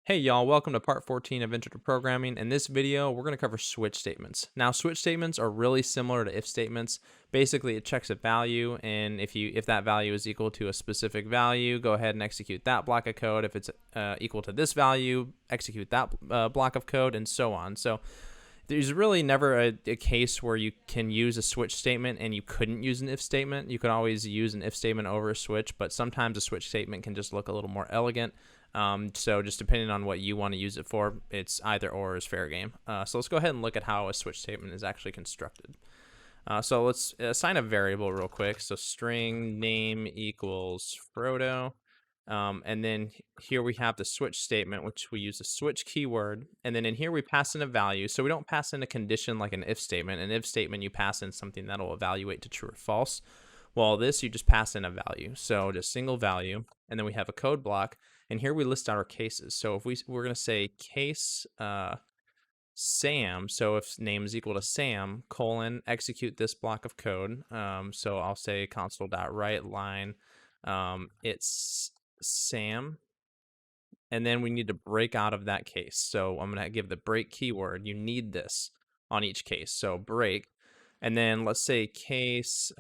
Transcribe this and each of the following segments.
Hey y'all, welcome to part 14 of Intro to Programming. In this video, we're going to cover switch statements. Now, switch statements are really similar to if statements. Basically, it checks a value, and if that value is equal to a specific value, go ahead and execute that block of code. If it's equal to this value, execute that block of code, and so on. So there's really never a case where you can use a switch statement and you couldn't use an if statement. You can always use an if statement over a switch, but sometimes a switch statement can just look a little more elegant. So just depending on what you want to use it for, it's either or is fair game. So let's go ahead and look at how a switch statement is actually constructed. So let's assign a variable real quick. So string name equals Frodo. And then here we have the switch statement, which we use the switch keyword. And then in here we pass in a value. So we don't pass in a condition like an if statement. An if statement, you pass in something that'll evaluate to true or false. Well, this, you just pass in a value. So just single value. And then we have a code block. And here we list out our cases. So if we're going to say case Sam, so if name is equal to Sam, colon, execute this block of code. So I'll say console.writeLine, it's Sam, and then we need to break out of that case. So I'm going to give the break keyword. You need this on each case. So break, and then let's say case,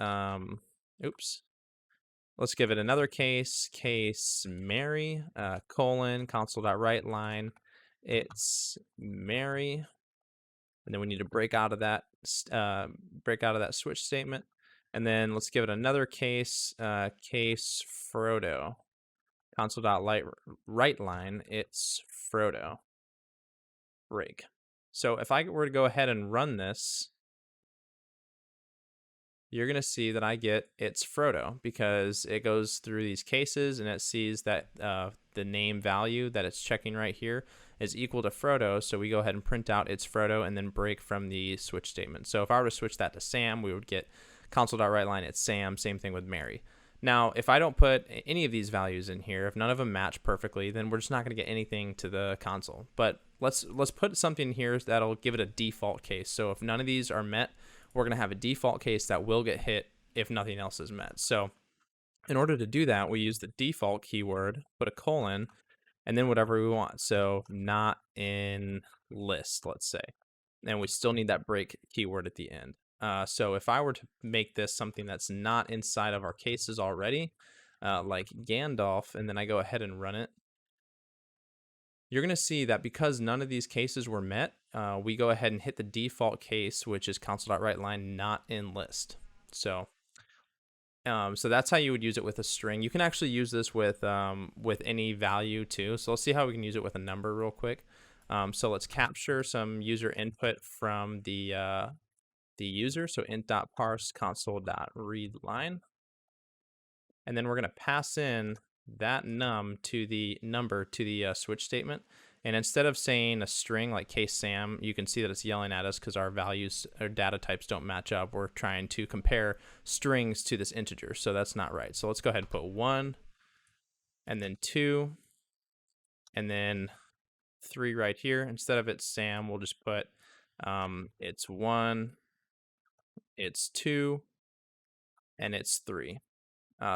let's give it another case, case Mary, colon, console.writeLine, it's Mary, and then we need to break out of that switch statement, and then let's give it another case, case Frodo, console.writeLine, it's Frodo, break. So if I were to go ahead and run this, you're going to see that I get it's Frodo because it goes through these cases and it sees that the name value that it's checking right here is equal to Frodo. So we go ahead and print out it's Frodo and then break from the switch statement. So if I were to switch that to Sam, we would get console.writeLine it's Sam. Same thing with Mary. Now, if I don't put any of these values in here, if none of them match perfectly, then we're just not going to get anything to the console. But let's put something here that'll give it a default case. So if none of these are met, we're going to have a default case that will get hit if nothing else is met. So in order to do that, we use the default keyword, put a colon, and then whatever we want. So not in list, let's say. And we still need that break keyword at the end. So if I were to make this something that's not inside of our cases already, like Gandalf, and then I go ahead and run it, you're going to see that because none of these cases were met, we go ahead and hit the default case, which is console.writeLine not in list. So that's how you would use it with a string. You can actually use this with any value too. So let's see how we can use it with a number real quick. So let's capture some user input from the user. So int.parse console.readLine. And then we're going to pass in that num to the number to the switch statement. And instead of saying a string like case Sam, you can see that it's yelling at us because our values or data types don't match up. We're trying to compare strings to this integer, so that's not right. So let's go ahead and put 1, and then 2, and then 3 right here. Instead of it's Sam, we'll just put it's 1, it's 2, and it's 3.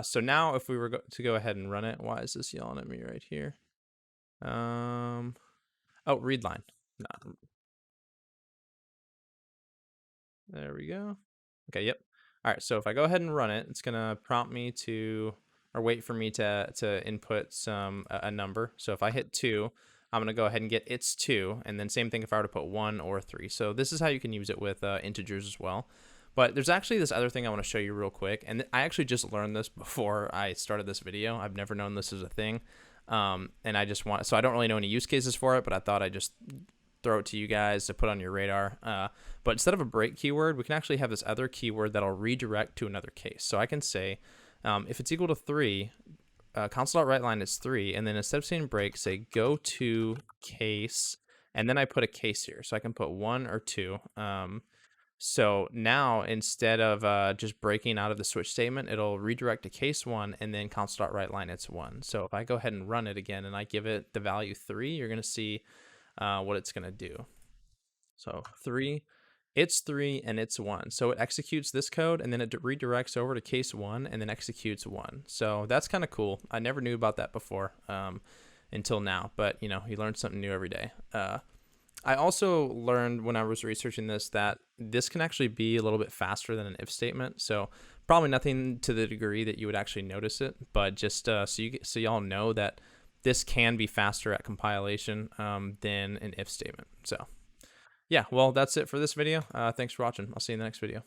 So now if we were to go ahead and run it, why is this yelling at me right here? Oh, read line. No. There we go. Okay, yep. All right, so if I go ahead and run it, it's gonna prompt me to, or wait for me to input a number. So if I hit 2, I'm gonna go ahead and get it's 2, and then same thing if I were to put 1 or 3. So this is how you can use it with integers as well. But there's actually this other thing I want to show you real quick, and I actually just learned this before I started this video. I've never known this as a thing, and so I don't really know any use cases for it, but I thought I'd just throw it to you guys to put on your radar. But instead of a break keyword, we can actually have this other keyword that'll redirect to another case. So I can say, if it's equal to 3, console.writeLine is 3, and then instead of saying break, say go to case, and then I put a case here. So I can put 1 or 2. So now instead of just breaking out of the switch statement, it'll redirect to case 1 and then console.writeLine it's 1. So if I go ahead and run it again and I give it the value 3, you're going to see what it's going to do. So 3, it's 3 and it's 1. So it executes this code and then it redirects over to case 1 and then executes 1. So that's kind of cool. I never knew about that before. until now. But you learn something new every day. I also learned when I was researching this that this can actually be a little bit faster than an if statement. So probably nothing to the degree that you would actually notice it, but just so y'all know that this can be faster at compilation than an if statement. So yeah, well, that's it for this video. Thanks for watching. I'll see you in the next video.